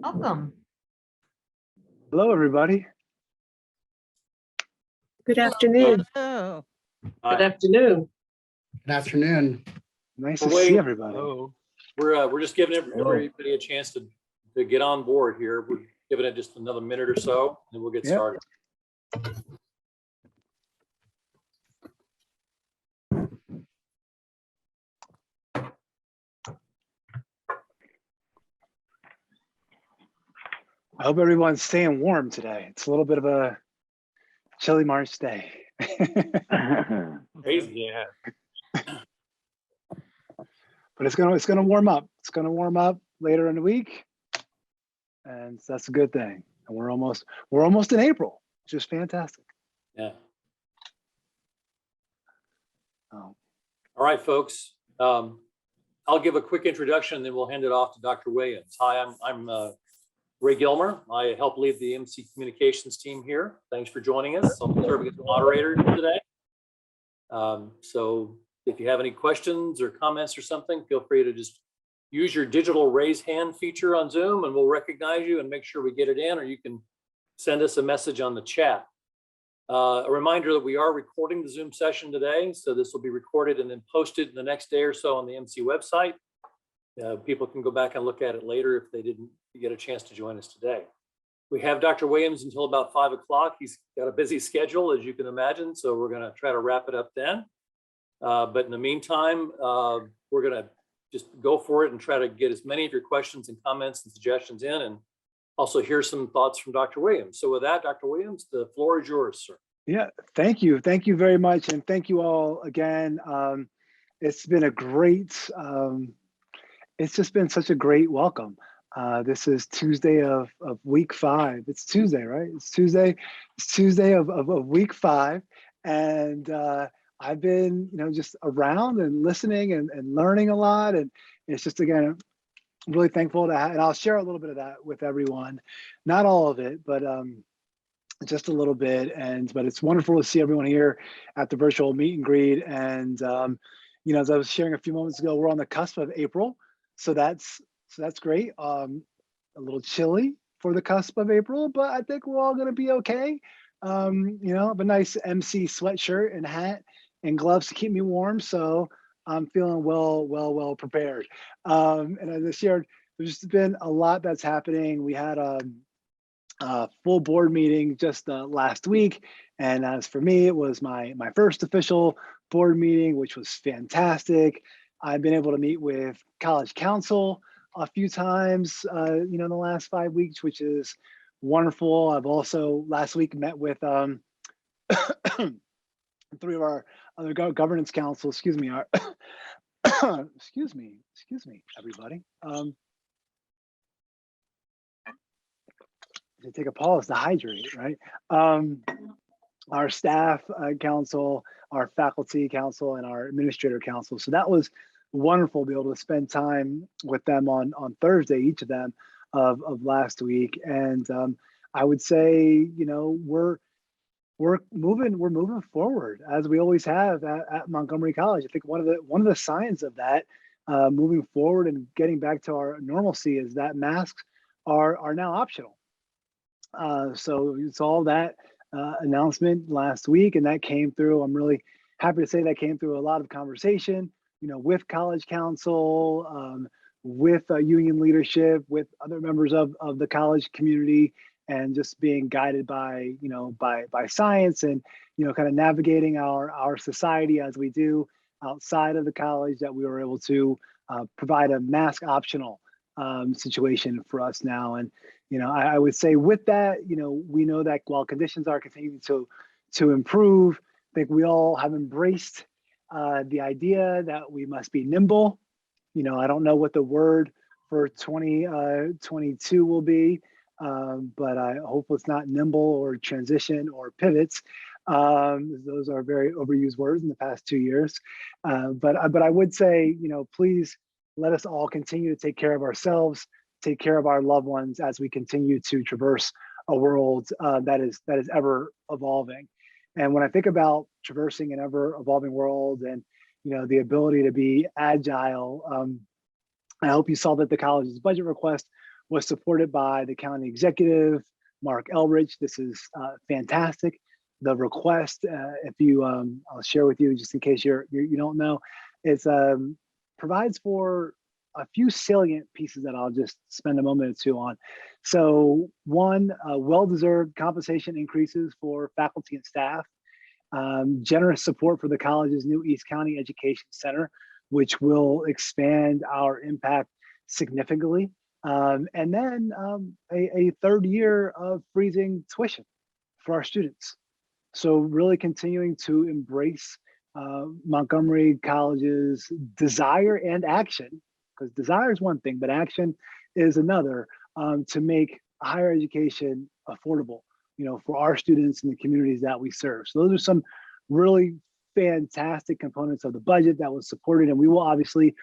Welcome. Hello, everybody. Good afternoon. Oh, Good afternoon. Good afternoon. Nice to see everybody. We're just giving everybody a chance to get on board here. We're giving it just another minute or so, and we'll get started. I hope everyone's staying warm today. It's a little bit of a chilly March day. Crazy. yeah. But it's gonna warm up. It's gonna warm up later in the week, and so that's a good thing. And we're almost in April, which is fantastic. Yeah. Oh. All right, folks. I'll give a quick introduction, and then we'll hand it off to Dr. Williams. Hi, I'm Ray Gilmer. I help lead the MC Communications team here. Thanks for joining us. I'm serving as the moderator today. So if you have any questions or comments or something, feel free to just use your digital raise hand feature on Zoom, and we'll recognize you and make sure we get it in, or you can send us a message on the chat. A reminder that we are recording the Zoom session today, so this will be recorded and then posted the next day or so on the MC website. People can go back and look at it later if they didn't get a chance to join us today. We have Dr. Williams until about 5 o'clock. He's got a busy schedule, as you can imagine, so we're going to try to wrap it up then. But in the meantime, we're going to just go for it and try to get as many of your questions and comments and suggestions in, and also hear some thoughts from Dr. Williams. So with that, Dr. Williams, the floor is yours, sir. Yeah, thank you. Thank you very much. And thank you all again. It's been a great, it's just been such a great welcome. This is Tuesday of week 5. It's Tuesday, right? It's Tuesday of week 5. And I've been, just around and listening and learning a lot. And it's just, again, I'm really thankful to have, and I'll share a little bit of that with everyone. Not all of it, but just a little bit. But it's wonderful to see everyone here at the virtual meet and greet. And, as I was sharing a few moments ago, we're on the cusp of April. So that's great. A little chilly for the cusp of April, but I think we're all going to be okay. I have a nice MC sweatshirt and hat and gloves to keep me warm. So I'm feeling well prepared. And as I shared, there's just been a lot that's happening. We had a full board meeting just last week. And as for me, it was my first official board meeting, which was fantastic. I've been able to meet with college council a few times, in the last 5 weeks, which is wonderful. I've also last week met with 3 of our other governance council, excuse me, excuse me, everybody. To take a pause to hydrate, right? Our staff council, our faculty council, and our administrator council. So that was wonderful to be able to spend time with them on Thursday, each of them of last week. And I would say, we're moving forward as we always have at Montgomery College. I think one of the signs of that moving forward and getting back to our normalcy is that masks are now optional. So it's all that announcement last week, and that came through. I'm really happy to say that came through a lot of conversation, with college council, with union leadership, with other members of the college community, and just being guided by science and, kind of navigating our society as we do outside of the college, that we were able to provide a mask optional situation for us now. And, I would say with that, we know that while conditions are continuing to improve, I think we all have embraced the idea that we must be nimble. I don't know what the word for 2022 will be, but I hope it's not nimble or transition or pivots. Those are very overused words in the past 2 years. But I would say, please let us all continue to take care of ourselves, take care of our loved ones as we continue to traverse a world that is ever evolving. And when I think about traversing an ever evolving world and, the ability to be agile, I hope you saw that the college's budget request was supported by the county executive, Mark Elrich. This is fantastic. The request, if you, I'll share with you just in case you don't know, is provides for a few salient pieces that I'll just spend a moment or two on. So one, well-deserved compensation increases for faculty and staff, generous support for the college's new East County Education Center, which will expand our impact significantly. And then a third year of freezing tuition for our students. So really continuing to embrace Montgomery College's desire and action, because desire is one thing, but action is another, to make higher education affordable, for our students and the communities that we serve. So those are some really fantastic components of the budget that was supported, and we will obviously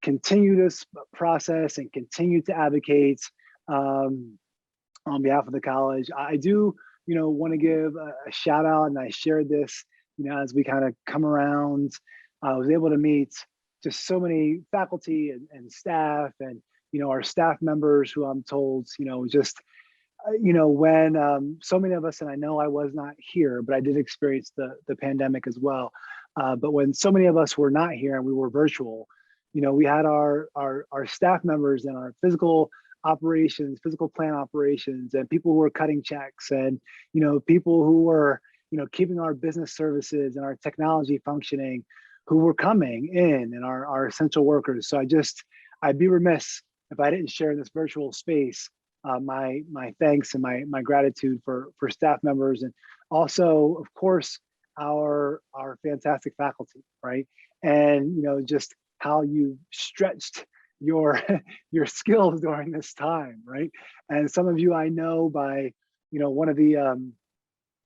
continue this process and continue to advocate on behalf of the college. I do, want to give a shout out, and I shared this, as we kind of come around. I was able to meet just so many faculty and staff, and our staff members who I'm told, just when so many of us, and I know I was not here, but I did experience the pandemic as well. But when so many of us were not here and we were virtual, we had our staff members and our physical plant operations, and people who were cutting checks, and people who were keeping our business services and our technology functioning, who were coming in, and our essential workers. So I'd be remiss if I didn't share in this virtual space my thanks and my gratitude for staff members, and also, of course, our fantastic faculty, right? And just how you stretched your skills during this time, right? And some of you I know by one of the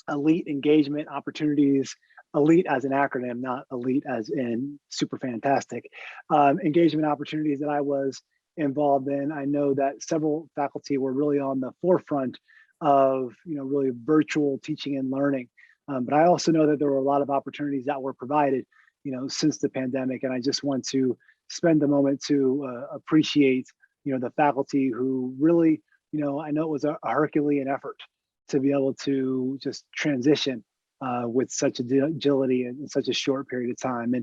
elite engagement opportunities, elite as an acronym, not elite as in super fantastic, engagement opportunities that I was involved in. I know that several faculty were really on the forefront of really virtual teaching and learning, but I also know that there were a lot of opportunities that were provided since the pandemic, and I just want to spend a moment to appreciate the faculty who really, I know it was a Herculean effort to be able to just transition with such agility in such a short period of time.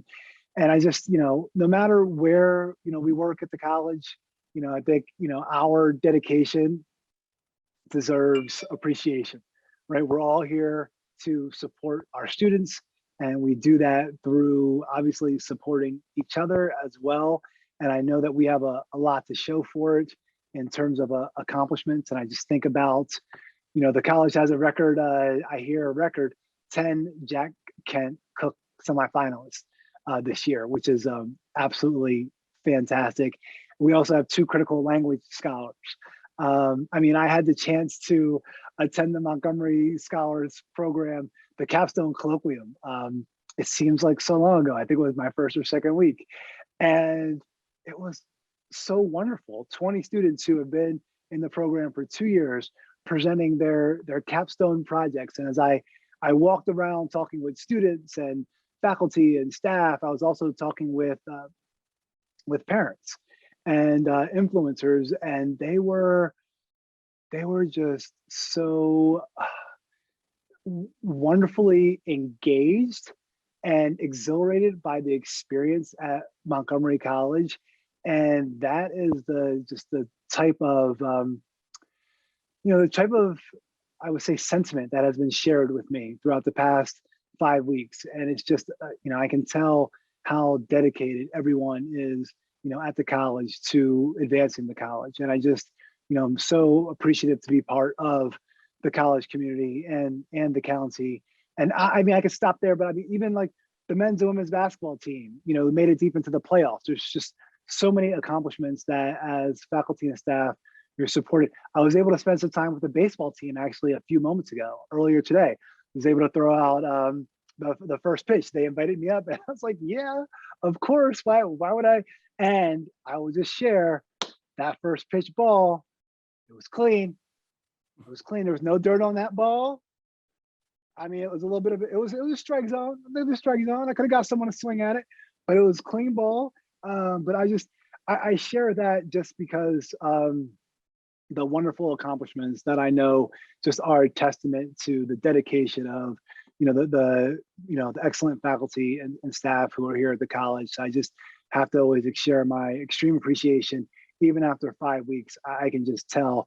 And I just, no matter where, we work at the college, I think, our dedication deserves appreciation, right? We're all here to support our students, and we do that through obviously supporting each other as well. And I know that we have a lot to show for it in terms of accomplishments. And I just think about, the college has a record, I hear a record 10 Jack Kent Cook semifinalists this year, which is absolutely fantastic. We also have 2 critical language scholars. I had the chance to attend the Montgomery Scholars Program, the capstone colloquium. It seems like so long ago. I think it was my first or second week. And it was so wonderful. 20 students who have been in the program for 2 years presenting their capstone projects. And as I walked around talking with students and faculty and staff, I was also talking with parents and influencers, and they were just so wonderfully engaged and exhilarated by the experience at Montgomery College. And that is the type of I would say sentiment that has been shared with me throughout the past 5 weeks. And it's just I can tell how dedicated everyone is at the college to advancing the college. And I just I'm so appreciative to be part of the college community and the county. And I could stop there, but even like the men's and women's basketball team, made it deep into the playoffs. There's just so many accomplishments that as faculty and staff, you're supported. I was able to spend some time with the baseball team actually a few moments ago, earlier today. I was able to throw out the first pitch. They invited me up, and I was like, yeah, of course. Why would I? And I will just share that first pitch ball. It was clean. It was clean. There was no dirt on that ball. It was a little bit of it was a strike zone. Maybe a strike zone. I could have got someone to swing at it, but it was clean ball. But I share that just because the wonderful accomplishments that I know just are a testament to the dedication of, the excellent faculty and staff who are here at the college. So I just have to always share my extreme appreciation. Even after 5 weeks, I can just tell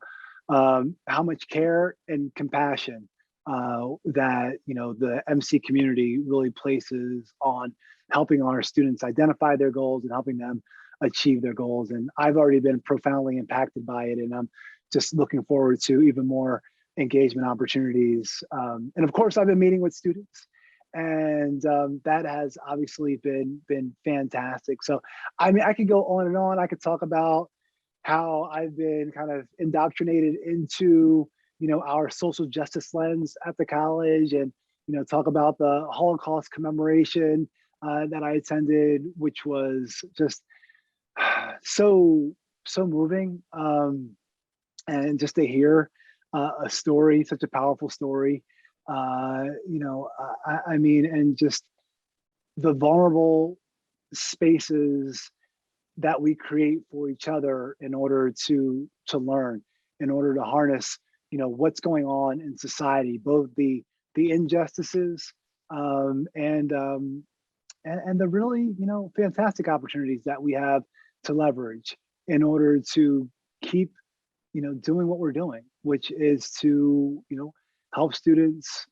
how much care and compassion that the MC community really places on helping our students identify their goals and helping them achieve their goals. And I've already been profoundly impacted by it, and I'm just looking forward to even more engagement opportunities. And of course, I've been meeting with students, and that has obviously been fantastic. So I mean, I could go on and on. I could talk about how I've been kind of indoctrinated into our social justice lens at the college, and talk about the Holocaust commemoration that I attended, which was just so moving, and just to hear a story, such a powerful story, I mean, and just the vulnerable spaces that we create for each other in order to learn, in order to harness what's going on in society, both the injustices and the really fantastic opportunities that we have to leverage in order to keep doing what we're doing, which is to help students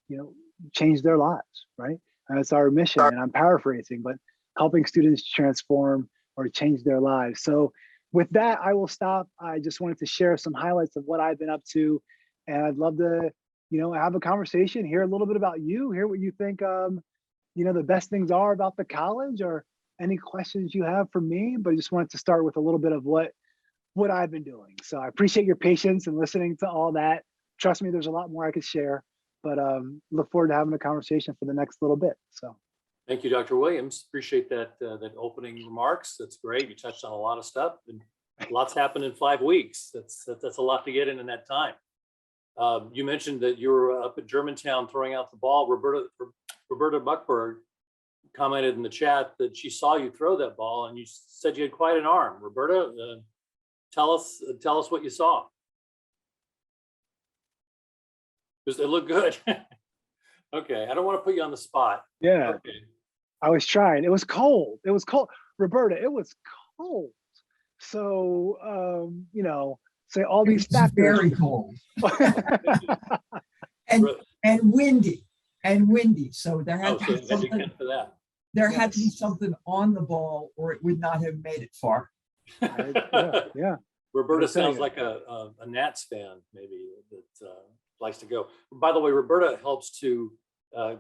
change their lives, right? And that's our mission, and I'm paraphrasing, but helping students transform or change their lives. So with that, I will stop. I just wanted to share some highlights of what I've been up to, and I'd love to have a conversation, hear a little bit about you, hear what you think the best things are about the college, or any questions you have for me. But I just wanted to start with a little bit of what I've been doing. So I appreciate your patience and listening to all that. Trust me, there's a lot more I could share, but look forward to having a conversation for the next little bit. So Thank you, Dr. Williams. Appreciate that opening remarks. That's great. You touched on a lot of stuff, and lots happened in 5 weeks. That's a lot to get in that time. You mentioned that you were up at Germantown throwing out the ball. Roberta Buckberg commented in the chat that she saw you throw that ball, and you said you had quite an arm. Roberta, tell us what you saw. Does it look good? Okay, I don't want to put you on the spot. yeah, Okay. I was trying. It was cold. It was cold, Roberta. It was cold. So say all these It's factors. very cold and windy So there had to be something. For that. There had to be something on the ball, or it would not have made it far. Yeah. Roberta sounds like a Nats fan, maybe, that likes to go. By the way, Roberta helps to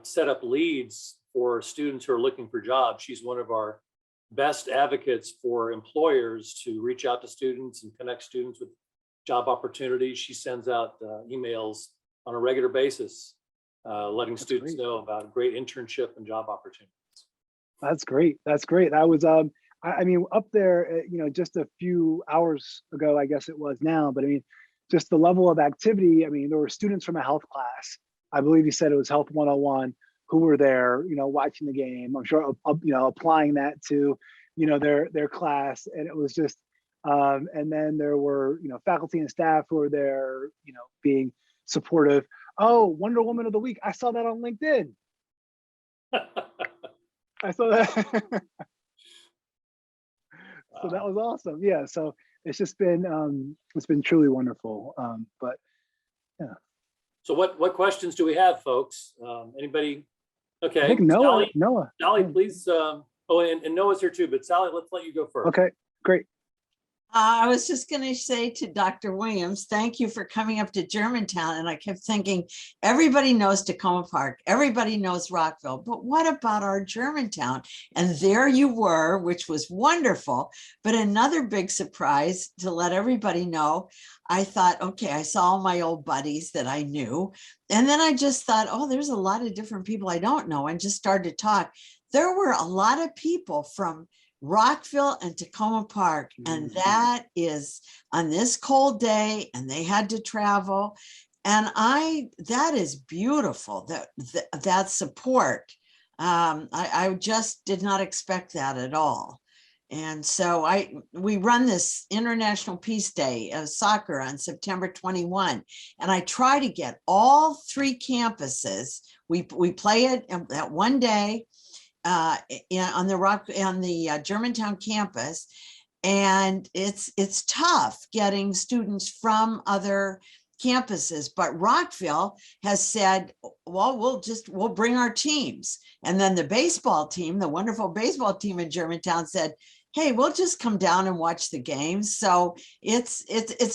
set up leads for students who are looking for jobs. She's one of our best advocates for employers to reach out to students and connect students with job opportunities. She sends out emails on a regular basis, letting students know about great internship and job opportunities. That's great. That's great. I was, I mean, up there, just a few hours ago, I guess it was now, but I mean, just the level of activity. I mean, there were students from a health class. I believe you said it was Health 101 who were there, watching the game. I'm sure, applying that to, their class. And it was just, and then there were, faculty and staff who were there, being supportive. Oh, Wonder Woman of the Week. I saw that on LinkedIn. I saw that. So that was awesome. Yeah. So it's just been truly wonderful. But yeah. So what questions do we have, folks? Anybody? Okay. I think Noah. Sally, please. And Noah's here too, but Sally, let's let you go first. Okay, great. I was just going to say to Dr. Williams, thank you for coming up to Germantown. And I kept thinking, everybody knows Tacoma Park, everybody knows Rockville, but what about our Germantown? And there you were, which was wonderful. But another big surprise to let everybody know, I thought, okay, I saw all my old buddies that I knew. And then I just thought, oh, there's a lot of different people I don't know, and just started to talk. There were a lot of people from Rockville and Tacoma Park, and that is on this cold day, and they had to travel, and that is beautiful, that support. I just did not expect that at all, And so we run this International Peace Day of soccer on September 21. And I try to get all 3 campuses. We play it that one day on the Germantown campus. And it's tough getting students from other campuses, but Rockville has said, well, we'll bring our teams. And then the baseball team, the wonderful baseball team in Germantown said, hey, we'll just come down and watch the games. So it's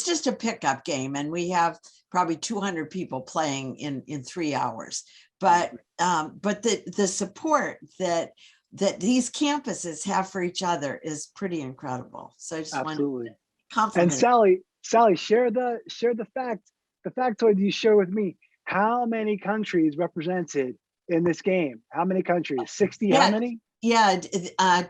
just a pickup game, and we have probably 200 people playing in 3 hours. But the support that these campuses have for each other is pretty incredible. So I just want to compliment. And Sally, share the factoid you share with me. How many countries represented in this game? How many countries? 60? Yeah. How many? Yeah,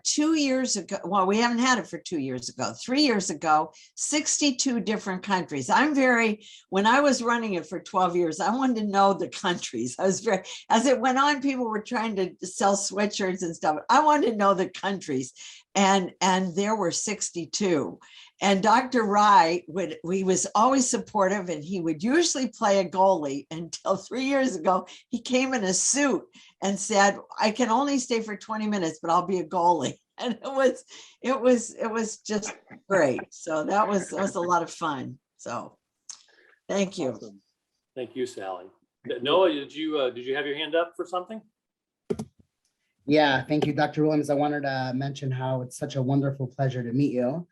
2 years ago, well, we haven't had it for 2 years ago. 3 years ago, 62 different countries. When I was running it for 12 years, I wanted to know the countries. As it went on, people were trying to sell sweatshirts and stuff. I wanted to know the countries, and there were 62. And Dr. Rye was always supportive, and he would usually play a goalie until 3 years ago. He came in a suit and said, I can only stay for 20 minutes, but I'll be a goalie. And it was just great. So that was a lot of fun. So thank you. Awesome. Thank you, Sally. Noah, did you have your hand up for something? Yeah, thank you, Dr. Williams. I wanted to mention how it's such a wonderful pleasure to meet you.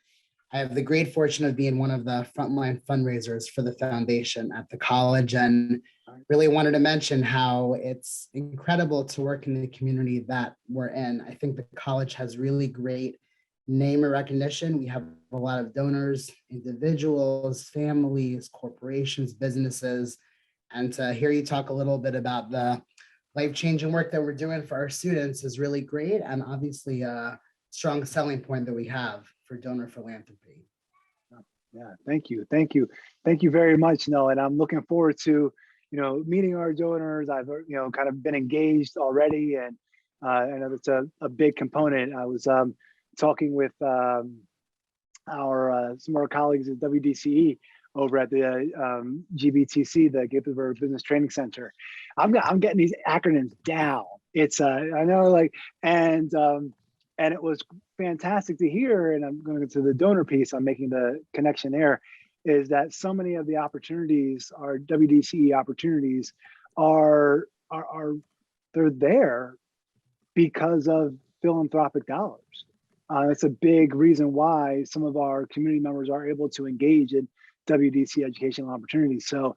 I have the great fortune of being one of the frontline fundraisers for the foundation at the college, and really wanted to mention how it's incredible to work in the community that we're in. I think the college has really great name and recognition. We have a lot of donors, individuals, families, corporations, businesses, and to hear you talk a little bit about the life-changing work that we're doing for our students is really great, and obviously a strong selling point that we have for donor philanthropy. Yeah, thank you very much, Noah. And I'm looking forward to meeting our donors. I've kind of been engaged already, and I know that's a big component. I was talking with some of our colleagues at WDCE over at the GBTC, the Gaithersburg Business Training Center. I'm getting these acronyms down. It's I know, and it was fantastic to hear. And I'm going to the donor piece. I'm making the connection there. Is that so many of the opportunities, our WDCE opportunities, are they're there because of philanthropic dollars. It's a big reason why some of our community members are able to engage in WDC educational opportunities. So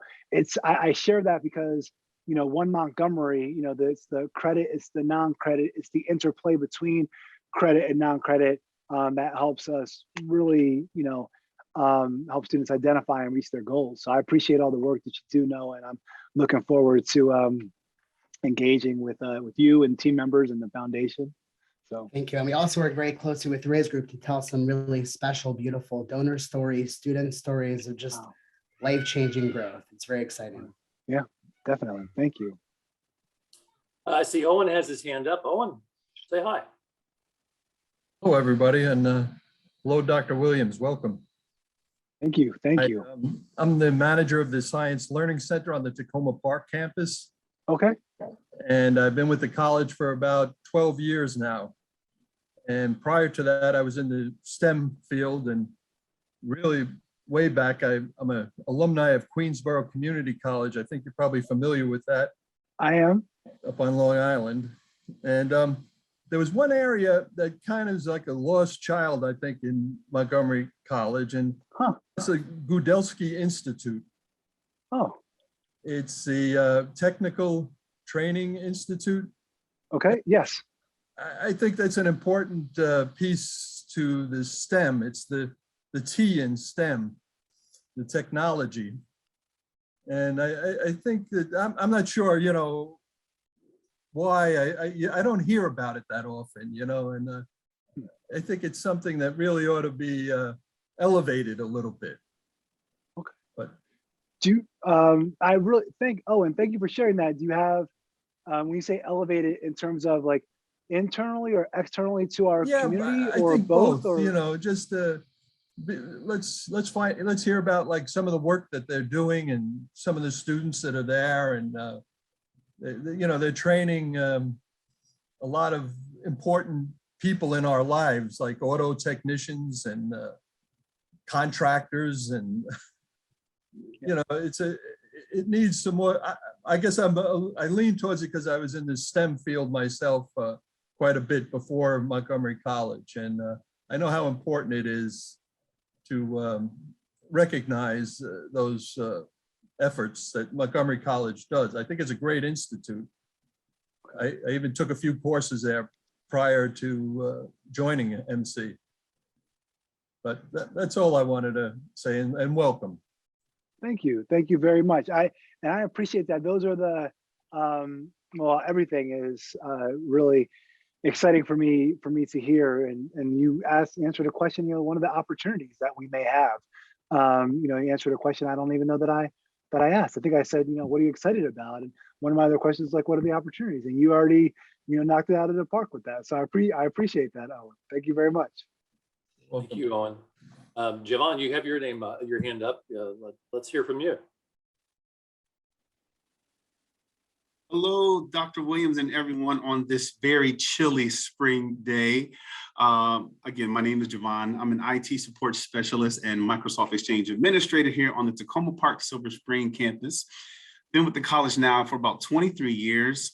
I share that because One Montgomery, it's the credit, it's the non-credit, it's the interplay between credit and non-credit that helps us really help students identify and reach their goals. So I appreciate all the work that you do know, and I'm looking forward to engaging with you and team members and the foundation. So thank you. And we also work very closely with Ray's group to tell some really special, beautiful donor stories, student stories of just life-changing growth. It's very exciting. Yeah, definitely. Thank you. I see Owen has his hand up. Owen, say hi. Hello, everybody, and hello, Dr. Williams. Welcome. Thank you. Thank you. I'm the manager of the Science Learning Center on the Tacoma Park campus. Okay. And I've been with the college for about 12 years now. And prior to that, I was in the STEM field, and really way back, I'm an alumni of Queensborough Community College. I think you're probably familiar with that. I am. Up on Long Island. And there was one area that kind of is like a lost child, I think, in Montgomery College, and it's the Gudelsky Institute. Oh. It's the Technical Training Institute. Okay, yes. I think that's an important piece to the STEM. It's the T in STEM, the technology. And I think that I'm not sure, why I don't hear about it that often, and I think it's something that really ought to be elevated a little bit. Okay. But I really think, and thank you for sharing that. Do you have, when you say elevated in terms of like internally or externally to our Yeah, community, I or think both? both, you know, just let's hear about like some of the work that they're doing and some of the students that are there, and you know, they're training a lot of important people in our lives, like auto technicians and contractors, and you know, it needs some more. I guess I lean towards it because I was in the STEM field myself quite a bit before Montgomery College, and I know how important it is to recognize those efforts that Montgomery College does. I think it's a great institute. I even took a few courses there prior to joining MC. But that's all I wanted to say, and welcome. Thank you very much. I appreciate that. Those are the well, everything is really exciting for me to hear. And you answered a question, you know, one of the opportunities that we may have. You know, you answered a question I don't even know that I asked. I think I said, you know, what are you excited about? And one of my other questions is like, what are the opportunities? And you already, you know, knocked it out of the park with that. So I appreciate that, Owen. Thank you very much. Thank you, Owen. Javon, you have your hand up. Let's hear from you. Hello, Dr. Williams and everyone on this very chilly spring day. Again, my name is Javon. I'm an IT support specialist and Microsoft Exchange administrator here on the Tacoma Park Silver Spring campus. Been with the college now for about 23 years.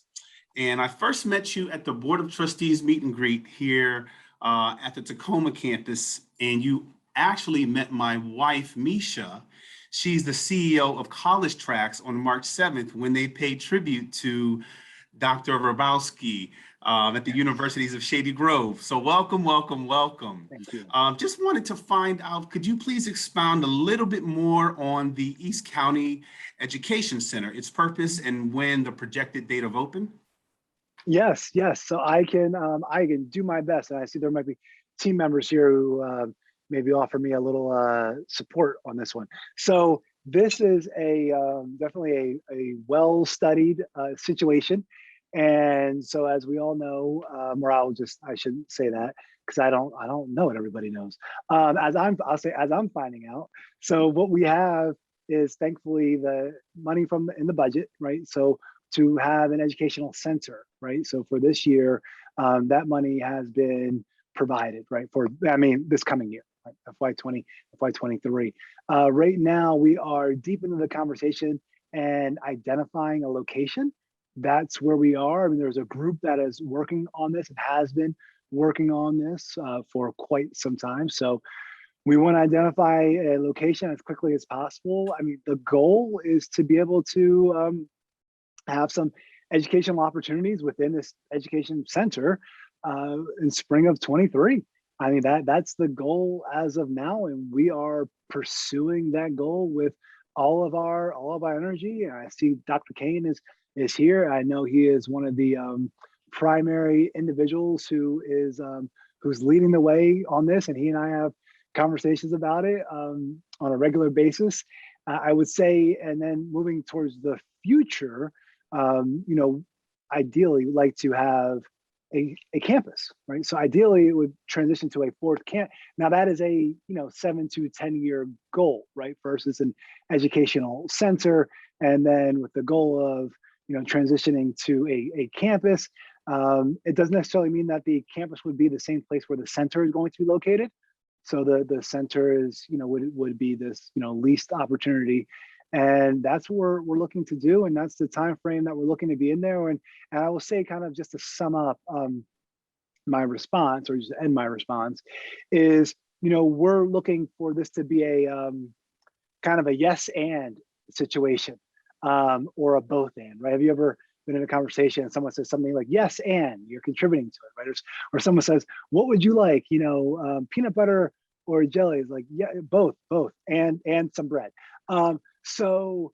And I first met you at the Board of Trustees meet and greet here at the Tacoma campus. And you actually met my wife, Misha. She's the CEO of College Tracks on March 7th when they paid tribute to Dr. Rabowski at the Universities of Shady Grove. So welcome, welcome, welcome. Thank you. Just wanted to find out, could you please expound a little bit more on the East County Education Center, its purpose, and when the projected date of open? Yes. So I can do my best. And I see there might be team members here who maybe offer me a little support on this one. So this is definitely a well-studied situation. And so as we all know, or I shouldn't say that because I don't know what everybody knows. As I'm finding out. So what we have is thankfully the money in the budget, right? So to have an educational center, right? So for this year, that money has been provided, right? This coming year, right? FY23. Right now, we are deep into the conversation and identifying a location. That's where we are. I mean, there's a group that is working on this and has been working on this for quite some time. So we want to identify a location as quickly as possible. I mean, the goal is to be able to have some educational opportunities within this education center in spring of 23. I mean, that's the goal as of now, and we are pursuing that goal with all of our energy. I see Dr. Kane is here. I know he is one of the primary individuals who's leading the way on this, and he and I have conversations about it on a regular basis. I would say, and then moving towards the future, you know, ideally we'd like to have a campus, right? So ideally it would transition to a fourth camp. Now that is a 7 to 10 year goal, right? Versus an educational center, and then with the goal of transitioning to a campus. It doesn't necessarily mean that the campus would be the same place where the center is going to be located. So the center is would be this leased opportunity. And that's what we're looking to do, and that's the time frame that we're looking to be in there. And I will say, kind of just to sum up my response, or just end my response, is we're looking for this to be a kind of a yes and situation, or a both and, right? Have you ever been in a conversation and someone says something like yes and you're contributing to it, right? Or someone says, what would you like? Peanut butter or jelly? Is like, yeah, both, and some bread. So,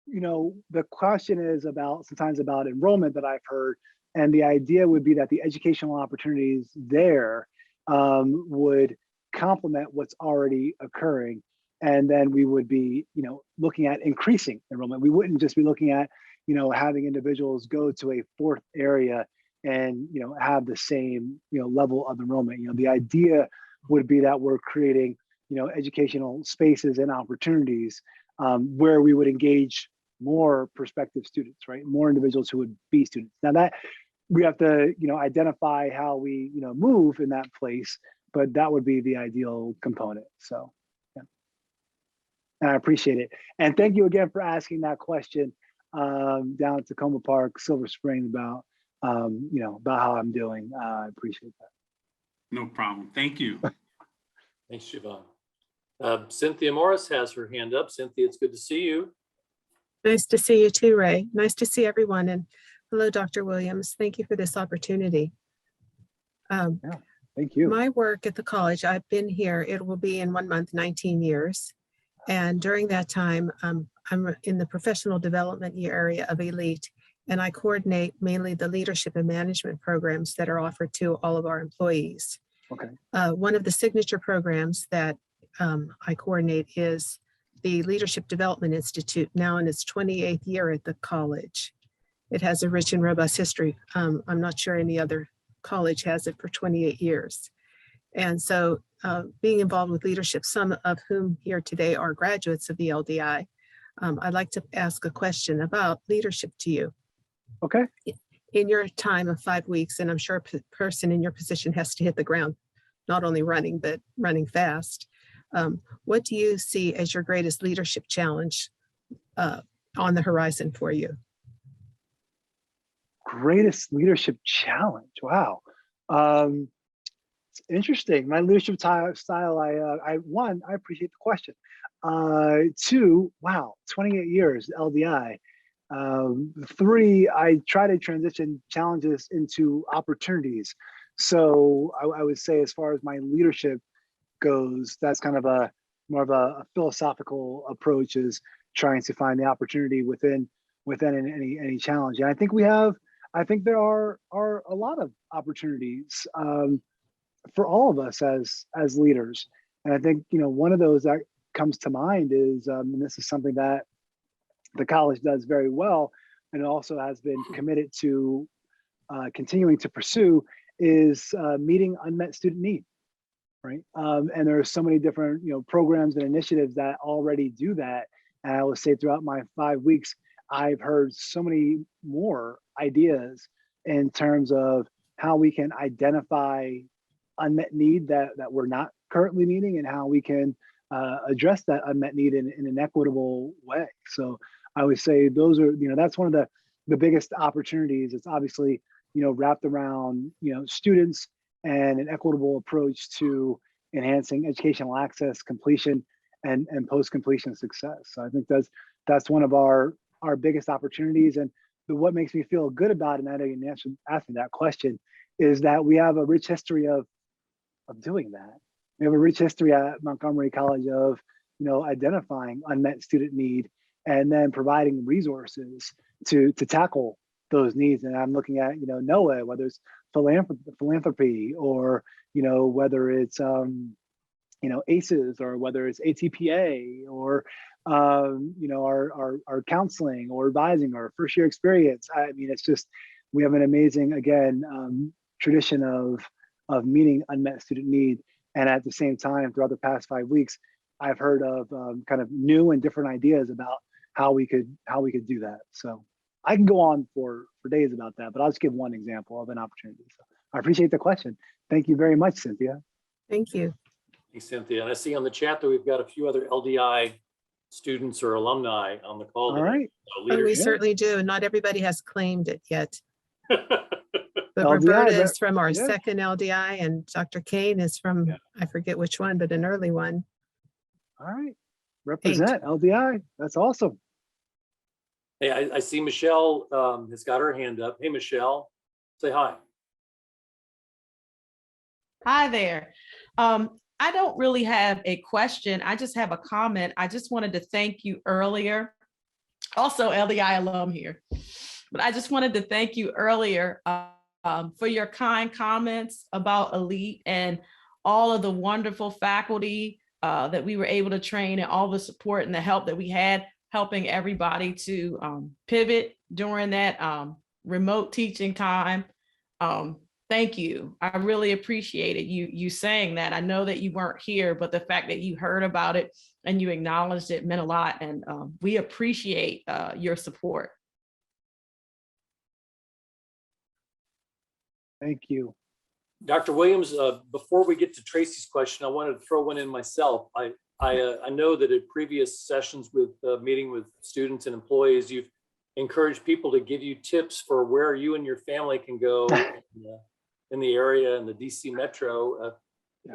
the question is sometimes about enrollment that I've heard, and the idea would be that the educational opportunities there would complement what's already occurring. And then we would be, looking at increasing enrollment. We wouldn't just be looking at, having individuals go to a fourth area and have the same level of enrollment. The idea would be that we're creating educational spaces and opportunities where we would engage more prospective students, right? More individuals who would be students. Now that we have to identify how we move in that place, but that would be the ideal component. So yeah, and I appreciate it, and thank you again for asking that question down at Tacoma Park, Silver Spring, about about how I'm doing. I appreciate that. No problem. Thank you. Thanks, Siobhan. Cynthia Morris has her hand up. Cynthia, it's good to see you. Nice to see you too, Ray. Nice to see everyone. And hello, Dr. Williams. Thank you for this opportunity. Yeah, thank you. My work at the college, I've been here, it will be in 1 month, 19 years. And during that time, I'm in the professional development area of ELITE, and I coordinate mainly the leadership and management programs that are offered to all of our employees. Okay. One of the signature programs that I coordinate is the Leadership Development Institute, now in its 28th year at the college. It has a rich and robust history. I'm not sure any other college has it for 28 years. And so being involved with leadership, some of whom here today are graduates of the LDI, I'd like to ask a question about leadership to you. Okay. In your time of 5 weeks, and I'm sure a person in your position has to hit the ground, not only running, but running fast. What do you see as your greatest leadership challenge on the horizon for you? Greatest leadership challenge. Wow. It's interesting. My leadership style, I appreciate the question. Two, wow, 28 years, LDI. 3, I try to transition challenges into opportunities. So I would say, as far as my leadership goes, that's kind of more of a philosophical approach, is trying to find the opportunity within any challenge. And I think there are a lot of opportunities for all of us as leaders. And I think one of those that comes to mind is, and this is something that the college does very well, and also has been committed to continuing to pursue, is meeting unmet student need, right? And there are so many different programs and initiatives that already do that. And I will say, throughout my 5 weeks, I've heard so many more ideas in terms of how we can identify unmet need that we're not currently meeting, and how we can address that unmet need in an equitable way. So I would say those are, that's one of the biggest opportunities. It's obviously, wrapped around, students and an equitable approach to enhancing educational access, completion, and post-completion success. So I think that's one of our biggest opportunities. And what makes me feel good about it, and I know you asked me that question, is that we have a rich history of doing that. We have a rich history at Montgomery College of, identifying unmet student need and then providing resources to tackle those needs. And I'm looking at, NOAA, whether it's philanthropy, or, whether it's, ACEs, or whether it's ATPA, or, our counseling or advising, or first year experience. I mean, it's just, we have an amazing, again, tradition of meeting unmet student need. And at the same time, throughout the past 5 weeks, I've heard of kind of new and different ideas about how we could do that. So I can go on for days about that, but I'll just give one example of an opportunity. So I appreciate the question. Thank you very much, Cynthia. Thank you. Thanks, Cynthia. And I see on the chat that we've got a few other LDI students or alumni on the call. All right. So We certainly do. Not everybody has claimed it yet. But LDI, Roberta is from our yeah. second LDI, and Dr. Kane is from, I forget which one, but an early one. All right. Represent LDI. That's awesome. Hey, I see Michelle has got her hand up. Hey, Michelle, say hi. Hi there. I don't really have a question. I just have a comment. I just wanted to thank you earlier. Also LDI alum here, but I just wanted to thank you earlier for your kind comments about ELITE and all of the wonderful faculty that we were able to train, and all the support and the help that we had, helping everybody to pivot during that remote teaching time. Thank you. I really appreciated you saying that. I know that you weren't here, but the fact that you heard about it and you acknowledged it meant a lot. And we appreciate your support. Thank you. Dr. Williams, before we get to Tracy's question, I wanted to throw one in myself. I know that at previous sessions with meeting with students and employees, you've encouraged people to give you tips for where you and your family can go in the area in the DC Metro.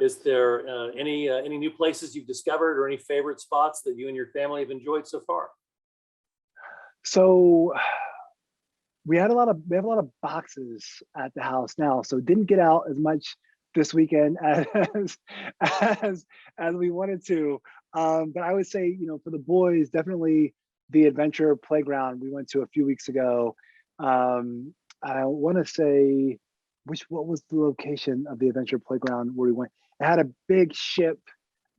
Is there any new places you've discovered or any favorite spots that you and your family have enjoyed so far? So we have a lot of boxes at the house now, so didn't get out as much this weekend as we wanted to. But I would say, for the boys, definitely the adventure playground we went to a few weeks ago. I want to say, what was the location of the adventure playground where we went? It had a big ship.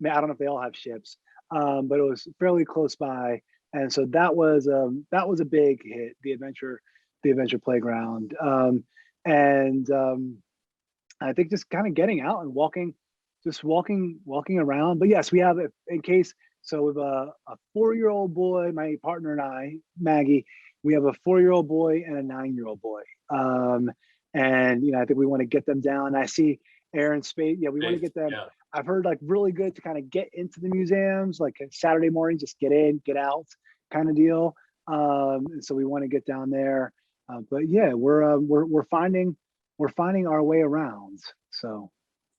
I don't know if they all have ships, but it was fairly close by, and so that was a big hit. The adventure playground, and I think just kind of getting out and walking around. But yes, we have, in case. So with a 4-year-old boy, my partner and I, Maggie, we have a 4-year-old boy and a 9-year-old boy. And I think we want to get them down. I see Aaron Spade. Yeah, we want to get them. Yeah. I've heard like really good to kind of get into the museums, like Saturday morning, just get in, get out kind of deal. And so we want to get down there. But yeah, we're finding our way around. So.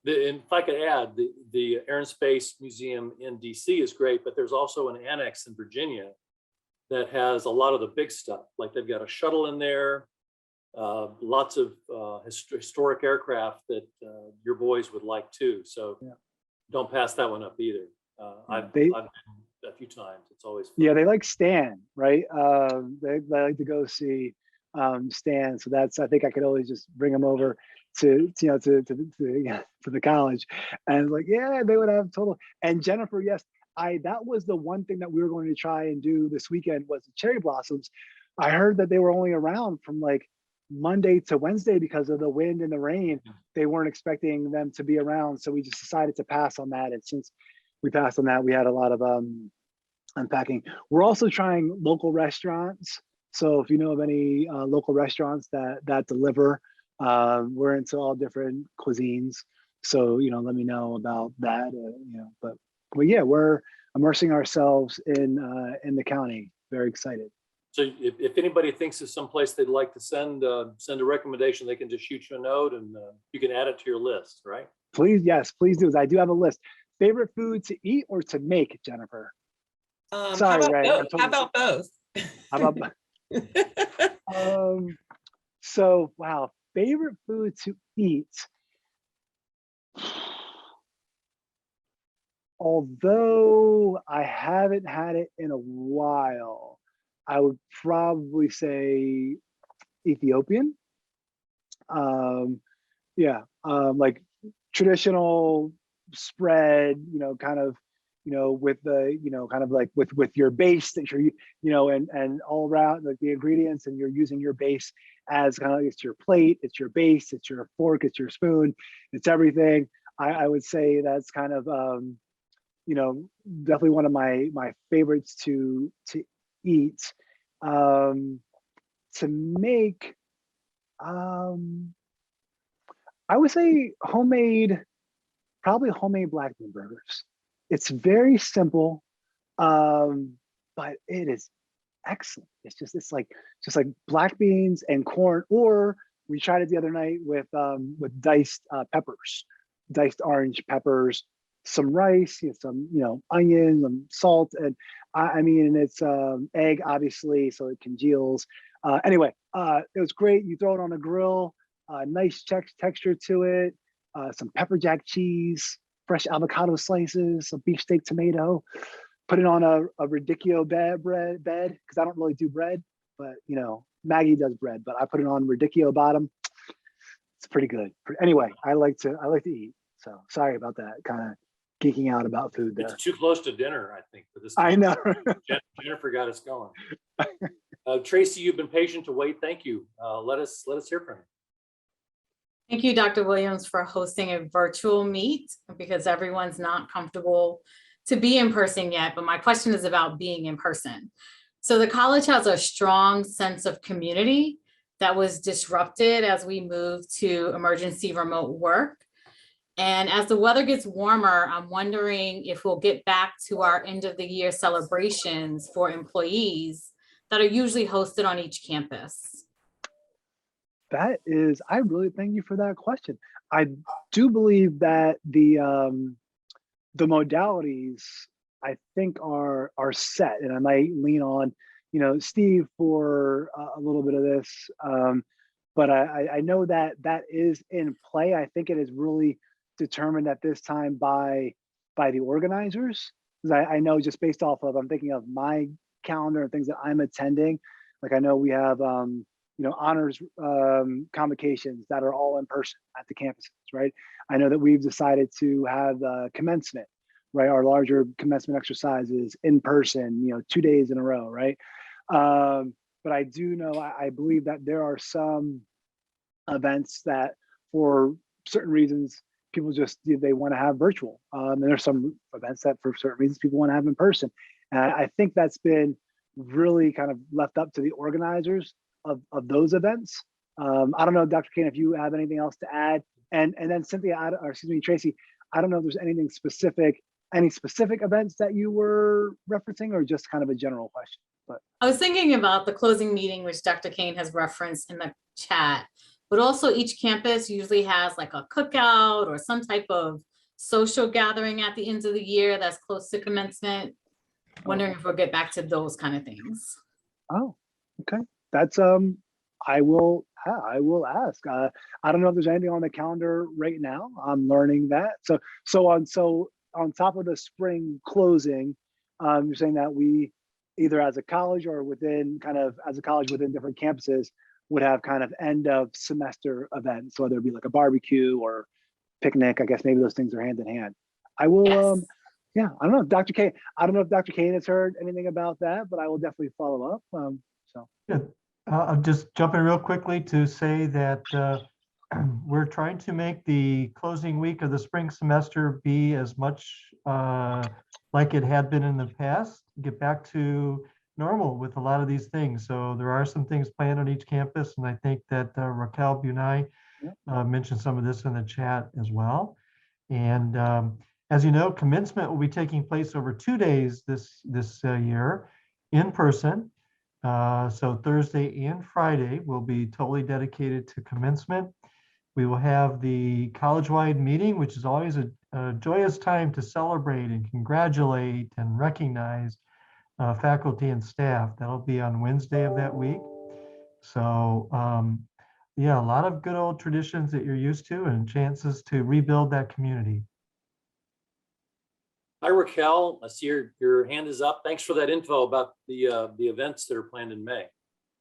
And if I could add, the Air and Space Museum in DC is great, but there's also an annex in Virginia that has a lot of the big stuff. Like they've got a shuttle in there, lots of historic aircraft that your boys would like too. So don't pass that one up either. I've been a few times. It's always fun. Yeah, they like Stan, right? They like to go see Stan. So I think I could always just bring them over to the college, and like, yeah, they would have total. And Jennifer, yes, that was the one thing that we were going to try and do this weekend was the cherry blossoms. I heard that they were only around from like Monday to Wednesday because of the wind and the rain. They weren't expecting them to be around, so we just decided to pass on that. And since we passed on that, we had a lot of unpacking. We're also trying local restaurants. So if you know of any local restaurants that deliver, we're into all different cuisines. So, let me know about that, but yeah, we're immersing ourselves in the county. Very excited. So if anybody thinks of some place they'd like to send a recommendation, they can just shoot you a note and you can add it to your list, right? Please, yes, please do. I do have a list. Favorite food to eat or to make, Jennifer? Sorry, Ray. How about both? How about so wow, favorite food to eat. Although I haven't had it in a while, I would probably say Ethiopian. Like traditional spread, kind of, with the, kind of like with your base that you're, and all around like the ingredients, and you're using your base as kind of, it's your plate, it's your base, it's your fork, it's your spoon, it's everything. I would say that's kind of, definitely one of my favorites to eat. To make, I would say probably homemade black bean burgers. It's very simple, but it is excellent. It's like black beans and corn, or we tried it the other night with diced peppers, diced orange peppers, some rice, some onions, some salt, and I mean it's egg obviously, so it congeals. Anyway, it was great. You throw it on a grill, nice texture to it, some pepper jack cheese, fresh avocado slices, some beefsteak tomato. Put it on a radicchio bread because I don't really do bread, but Maggie does bread. But I put it on radicchio bottom. It's pretty good. Anyway, I like to eat. So sorry about that. Kind of geeking out about food there. It's too close to dinner, I think, for this. I know. Jennifer got us going. Tracy, you've been patient to wait. Thank you. Let us hear from you. Thank you, Dr. Williams, for hosting a virtual meet because everyone's not comfortable to be in person yet. But my question is about being in person. So the college has a strong sense of community that was disrupted as we moved to emergency remote work. And as the weather gets warmer, I'm wondering if we'll get back to our end of the year celebrations for employees that are usually hosted on each campus. I really thank you for that question. I do believe that the modalities I think are set, and I might lean on, Steve for a little bit of this. But I know that is in play. I think it is really determined at this time by the organizers. Because I know just based off of, I'm thinking of my calendar and things that I'm attending. Like I know we have, honors convocations that are all in person at the campuses, right? I know that we've decided to have commencement, right? Our larger commencement exercises in person, 2 days in a row, right? But I do know, I believe that there are some events that for certain reasons, people just, they want to have virtual. And there's some events that for certain reasons, people want to have in person. And I think that's been really kind of left up to the organizers of those events. I don't know, Dr. Kane, if you have anything else to add. And then Cynthia, Tracy, I don't know if there's anything specific, any specific events that you were referencing or just kind of a general question. But I was thinking about the closing meeting, which Dr. Kane has referenced in the chat, but also each campus usually has like a cookout or some type of social gathering at the end of the year that's close to commencement. Wondering if we'll get back to those kind of things. Oh, okay. That's I will ask. I don't know if there's anything on the calendar right now. I'm learning that. So on top of the spring closing, you're saying that we either as a college or within different campuses would have kind of end of semester events, whether it be like a barbecue or picnic. I guess maybe those things are hand in hand. I will. Yes. Yeah, I don't know if Dr. Kane. I don't know if Dr. Kane has heard anything about that, but I will definitely follow up. Yeah, I'll just jump in real quickly to say that we're trying to make the closing week of the spring semester be as much like it had been in the past, get back to normal with a lot of these things. So there are some things planned on each campus, and I think that Raquel Bunai mentioned some of this in the chat as well. And as you know, commencement will be taking place over 2 days this year in person. So Thursday and Friday will be totally dedicated to commencement. We will have the college-wide meeting, which is always a joyous time to celebrate and congratulate and recognize faculty and staff. That'll be on Wednesday of that week. So yeah, a lot of good old traditions that you're used to and chances to rebuild that community. Hi, Raquel. I see your hand is up. Thanks for that info about the events that are planned in May.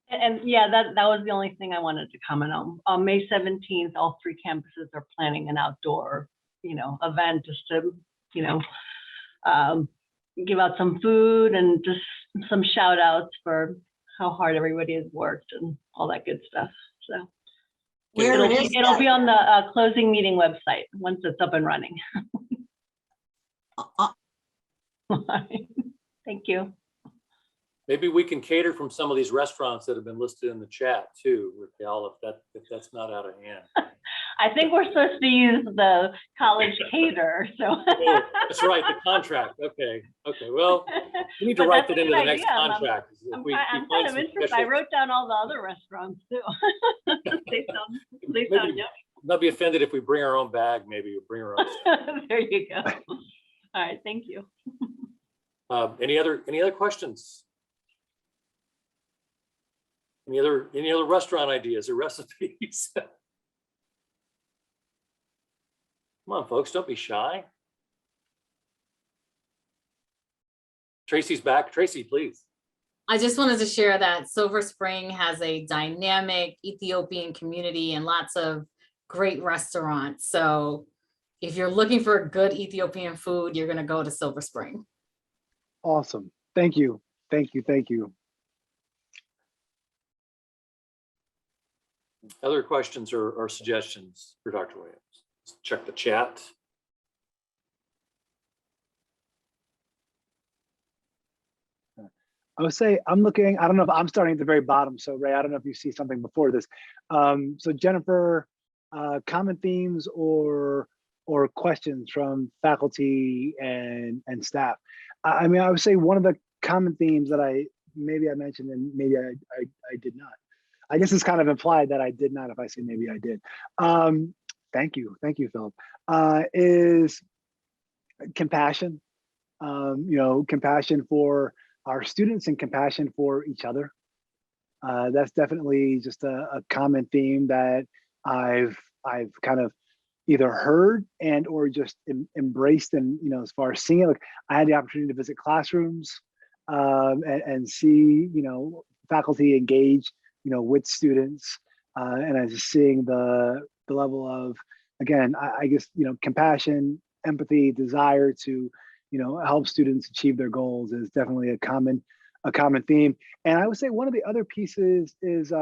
And yeah, that was the only thing I wanted to comment on. On May 17th, all 3 campuses are planning an outdoor, event just to, give out some food and just some shout outs for how hard everybody has worked and all that good stuff. So it'll be on the closing meeting website once it's up and running. Thank you. Maybe we can cater from some of these restaurants that have been listed in the chat too, Raquel, if that's not out of hand. I think we're supposed to use the college cater, so. Oh, that's right, the contract. Okay. Well, we need to write that into the next contract. I'm kind of interested. I wrote down all the other restaurants too. They sound yummy. Not be offended if we bring our own bag, maybe we'll bring our own. There you go. All right, thank you. Any other questions? Any other restaurant ideas or recipes? Come on, folks, don't be shy. Tracy's back. Tracy, please. I just wanted to share that Silver Spring has a dynamic Ethiopian community and lots of great restaurants. So if you're looking for good Ethiopian food, you're going to go to Silver Spring. Awesome. Thank you. Thank you. Thank you. Other questions or suggestions for Dr. Williams? Let's check the chat. I would say I'm looking, I don't know if I'm starting at the very bottom. So Ray, I don't know if you see something before this. So Jennifer, common themes or questions from faculty and staff. I mean, I would say one of the common themes that maybe I mentioned and maybe I did not. I guess it's kind of implied that I did not if I say maybe I did. Thank you, Philip. Is compassion. Compassion for our students and compassion for each other. That's definitely just a common theme that I've kind of either heard and or just embraced. And as far as seeing it, like I had the opportunity to visit classrooms and see faculty engage with students, and I was just seeing the level of, again, I guess compassion, empathy, desire to help students achieve their goals is definitely a common theme. And I would say one of the other pieces is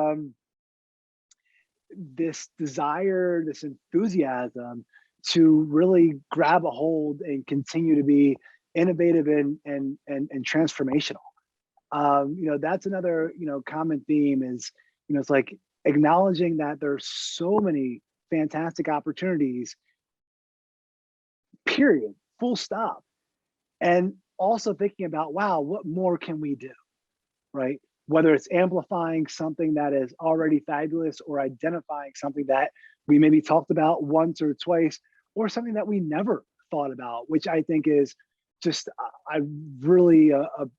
this desire, this enthusiasm to really grab a hold and continue to be innovative and transformational. That's another common theme is it's like acknowledging that there's so many fantastic opportunities, period, full stop. And also thinking about, wow, what more can we do, right? Whether it's amplifying something that is already fabulous or identifying something that we maybe talked about once or twice, or something that we never thought about, which I think is just, I really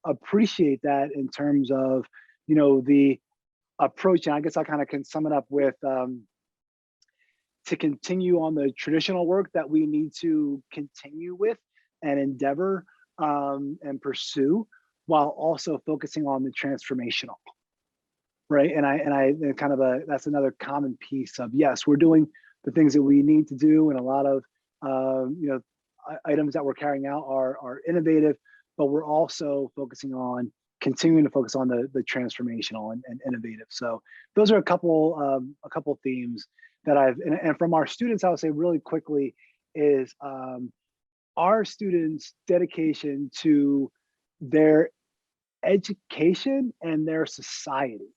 appreciate that in terms of, the approach. And I guess I kind of can sum it up with, to continue on the traditional work that we need to continue with and endeavor and pursue, while also focusing on the transformational, right? And I kind of that's another common piece of, yes, we're doing the things that we need to do, and a lot of items that we're carrying out are innovative, but we're also continuing to focus on the transformational and innovative. So those are a couple themes that and from our students, I would say really quickly is our students' dedication to their education and their society,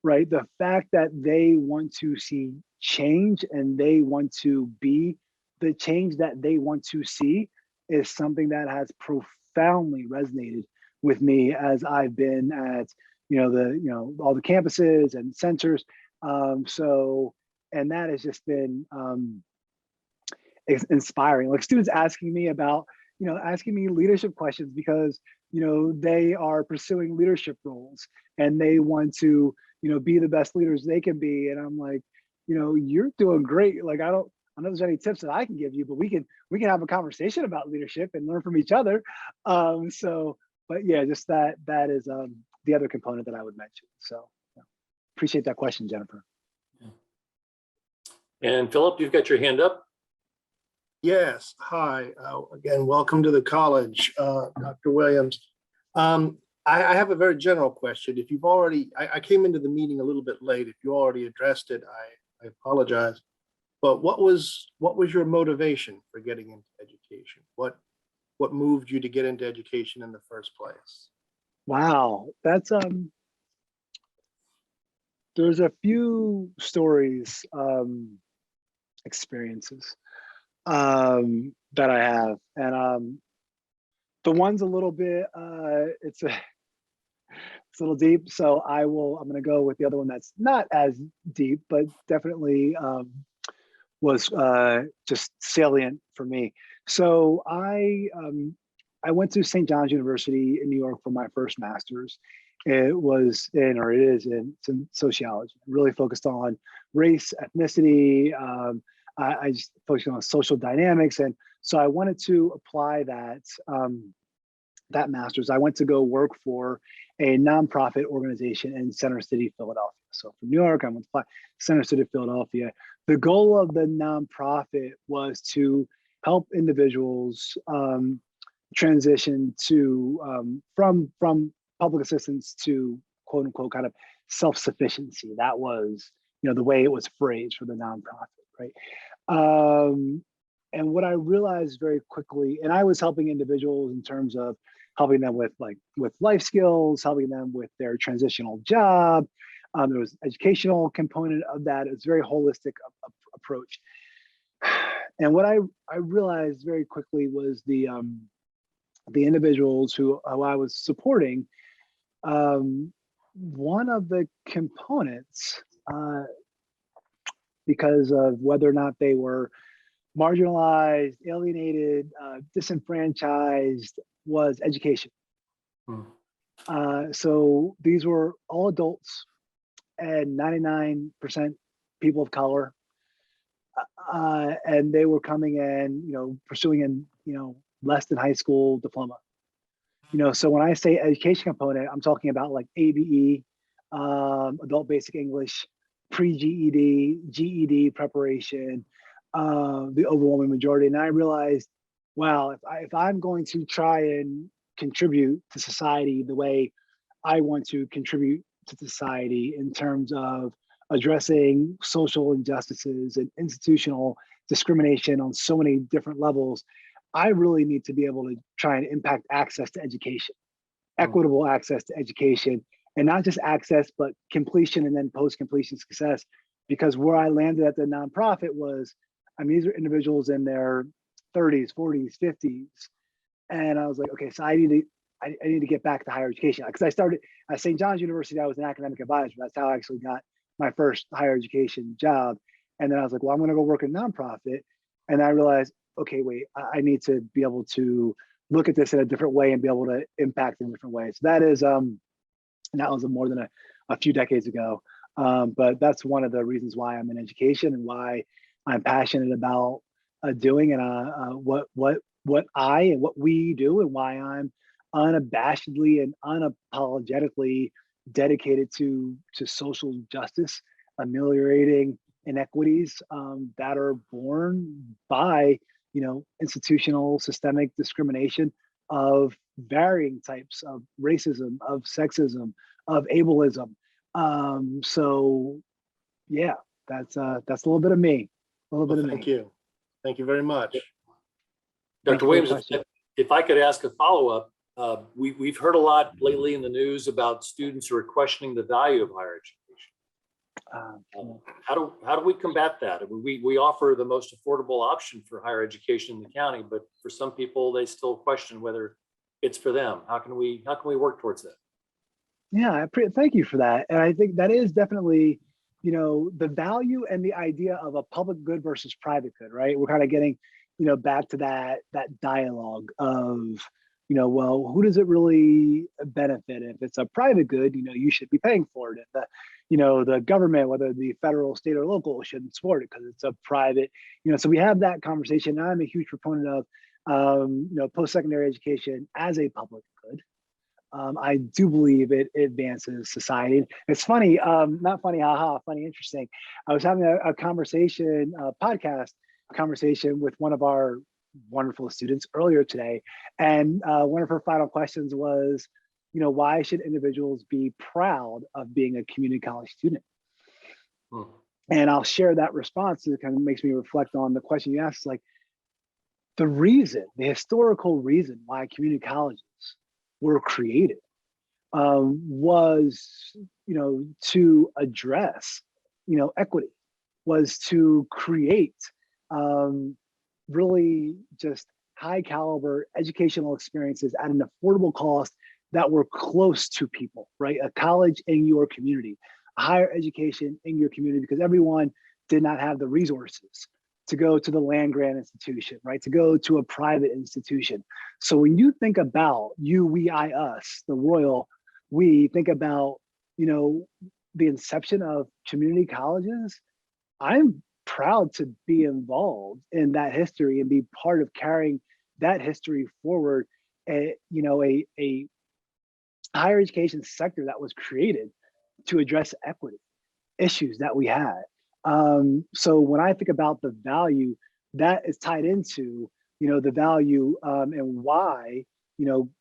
right? The fact that they want to see change and they want to be the change that they want to see is something that has profoundly resonated with me as I've been at all the campuses and centers. And that has just been inspiring. Like students asking me about, asking me leadership questions because, they are pursuing leadership roles and they want to, be the best leaders they can be. And I'm like, you're doing great. Like, I don't know if there's any tips that I can give you, but we can have a conversation about leadership and learn from each other. But yeah, just that is the other component that I would mention. So appreciate that question, Jennifer. And Philip, you've got your hand up. Yes, hi. Again, welcome to the college, Dr. Williams. I have a very general question. If you've already, I came into the meeting a little bit late. If you already addressed it, I apologize. But what was your motivation for getting into education? What moved you to get into education in the first place? Wow, that's there's a few stories, experiences that I have, and the one's a little bit it's a little deep, so I'm going to go with the other one that's not as deep, but definitely was just salient for me. So I went to St. John's University in New York for my first master's. It is in sociology. Really focused on race, ethnicity. I just focused on social dynamics, and so I wanted to apply that master's. I went to go work for a nonprofit organization in Center City, Philadelphia. So from New York, I went to Center City, Philadelphia. The goal of the nonprofit was to help individuals transition to from public assistance to quote unquote kind of self-sufficiency. That was the way it was phrased for the nonprofit, right? And what I realized very quickly, and I was helping individuals in terms of helping them with life skills, helping them with their transitional job. There was educational component of that. It was a very holistic approach. And what I realized very quickly was the individuals who I was supporting, one of the components, because of whether or not they were marginalized, alienated, disenfranchised, was education. So these were all adults and 99% people of color. And they were coming in, pursuing an, less than high school diploma. So when I say education component, I'm talking about like ABE, adult basic English, pre-GED, GED preparation, the overwhelming majority. And I realized, wow, if I'm going to try and contribute to society the way I want to contribute to society in terms of addressing social injustices and institutional discrimination on so many different levels, I really need to be able to try and impact access to education, equitable access to education, and not just access, but completion and then post-completion success. Because where I landed at the nonprofit was, these are individuals in their 30s, 40s, 50s. And I was like, okay, so I need to get back to higher education. Because I started at St. John's University, I was an academic advisor. That's how I actually got my first higher education job. And then I was like, well, I'm gonna go work in a nonprofit. And I realized, okay, wait, I need to be able to look at this in a different way and be able to impact in different ways. So that is, that was more than a few decades ago. But that's one of the reasons why I'm in education and why I'm passionate about doing and what I and what we do, and why I'm unabashedly and unapologetically dedicated to social justice, ameliorating inequities that are born by institutional systemic discrimination of varying types of racism, of sexism, of ableism. So yeah, that's a little bit of me. Thank you. Thank you very much. Dr. Williams, if I could ask a follow-up, we've heard a lot lately in the news about students who are questioning the value of higher education. How do we combat that? We offer the most affordable option for higher education in the county, but for some people, they still question whether it's for them. How can we work towards that? Yeah, thank you for that. And I think that is definitely, the value and the idea of a public good versus private good, right? We're kind of getting, back to that dialogue of, well, who does it really benefit? If it's a private good, you should be paying for it. If the government, whether the federal, state, or local, shouldn't support it because it's a private, so we have that conversation. And I'm a huge proponent of, post-secondary education as a public good. I do believe it advances society. It's funny, not funny, haha, funny, interesting. I was having a conversation, podcast conversation with one of our wonderful students earlier today. And one of her final questions was, why should individuals be proud of being a community college student? And I'll share that response. It kind of makes me reflect on the question you asked, like the historical reason why community colleges were created was, to address, equity, was to create really just high caliber educational experiences at an affordable cost that were close to people, right? A college in your community, a higher education in your community, because everyone did not have the resources to go to the land grant institution, right? To go to a private institution. So when you think about you, we, I, us, the royal we, think about, the inception of community colleges, I'm proud to be involved in that history and be part of carrying that history forward. A higher education sector that was created to address equity issues that we had. So when I think about the value that is tied into, the value and why,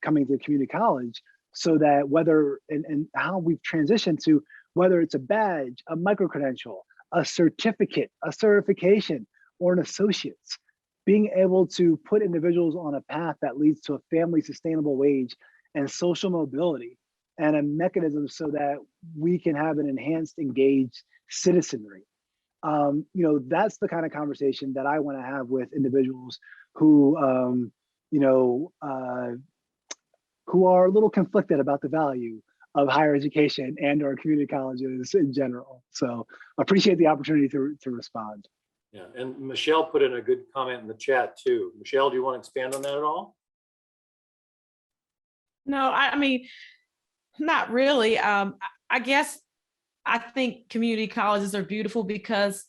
coming to community college, so that whether and how we've transitioned to whether it's a badge, a micro-credential, a certificate, a certification, or an associate's. Being able to put individuals on a path that leads to a family sustainable wage and social mobility, and a mechanism so that we can have an enhanced, engaged citizenry. That's the kind of conversation that I want to have with individuals who, who are a little conflicted about the value of higher education and or community colleges in general. So appreciate the opportunity to respond. Yeah, and Michelle put in a good comment in the chat too. Michelle, do you want to expand on that at all? No, I mean, not really. I guess I think community colleges are beautiful because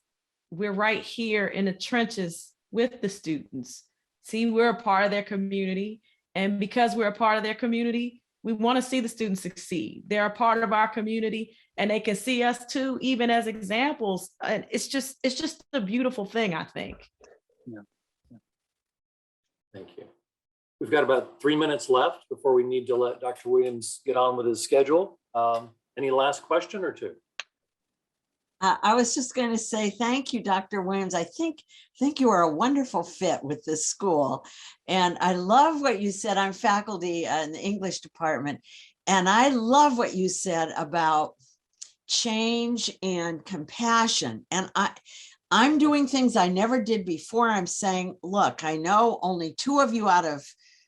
we're right here in the trenches with the students. See, we're a part of their community. And because we're a part of their community, we want to see the students succeed. They're a part of our community and they can see us too, even as examples. And it's just a beautiful thing, I think. Yeah. Thank you. We've got about 3 minutes left before we need to let Dr. Williams get on with his schedule. Any last question or two? I was just going to say thank you, Dr. Williams. I think you are a wonderful fit with this school. And I love what you said. I'm faculty in the English department. And I love what you said about change and compassion. And I'm doing things I never did before. I'm saying, look, I know only 2 of you out of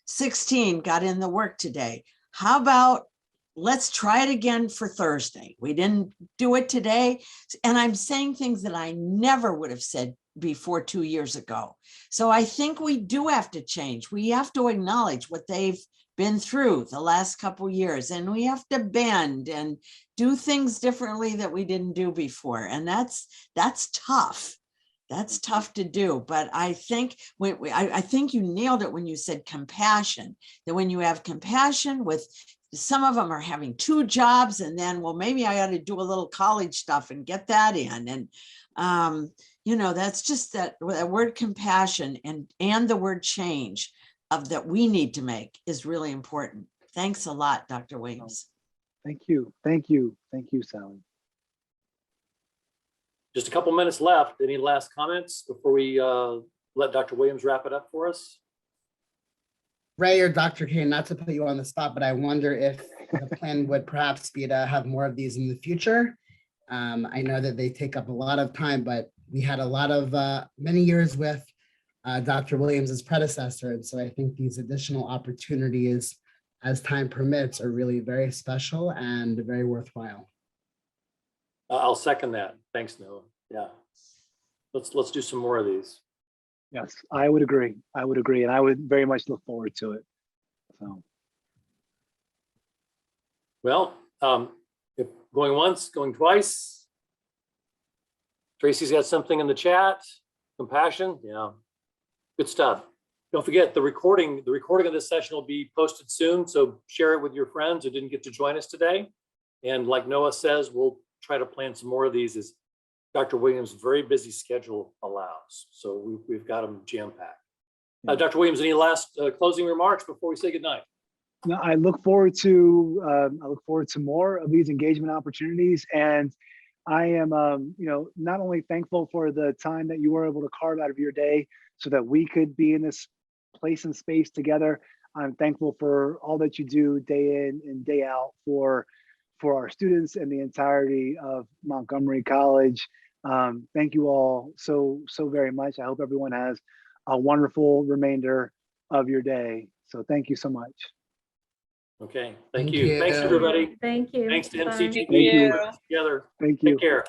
16 got in the work today. How about let's try it again for Thursday. We didn't do it today. And I'm saying things that I never would have said before 2 years ago. So I think we do have to change. We have to acknowledge what they've been through the last couple of years, and we have to bend and do things differently that we didn't do before. And that's tough. That's tough to do. But I think I think you nailed it when you said compassion, that when you have compassion with some of them are having 2 jobs and then, well, maybe I ought to do a little college stuff and get that in. And, that's just that word compassion and the word change that we need to make is really important. Thanks a lot, Dr. Williams. Thank you. Thank you. Thank you, Sally. Just a couple minutes left. Any last comments before we let Dr. Williams wrap it up for us? Ray or Dr. Kane, not to put you on the spot, but I wonder if the plan would perhaps be to have more of these in the future. I know that they take up a lot of time, but we had a lot of many years with Dr. Williams' predecessor. And so I think these additional opportunities as time permits are really very special and very worthwhile. I'll second that. Thanks, Noah. Yeah. Let's do some more of these. Yes, I would agree. I would agree. And I would very much look forward to it. So. Well, if going once, going twice. Tracy's got something in the chat. Compassion. Yeah. Good stuff. Don't forget the recording of this session will be posted soon. So share it with your friends who didn't get to join us today. And like Noah says, we'll try to plan some more of these as Dr. Williams' very busy schedule allows. So we've got them jam-packed. Dr. Williams, any last closing remarks before we say goodnight? No, I look forward to more of these engagement opportunities, and I am not only thankful for the time that you were able to carve out of your day so that we could be in this place and space together. I'm thankful for all that you do day in and day out for our students and the entirety of Montgomery College. Thank you all so very much. I hope everyone has a wonderful remainder of your day. So thank you so much. Okay, thank you. Thanks, everybody. Thank you. Thanks to MCTP. Thank you. Together. Thank you. Take care.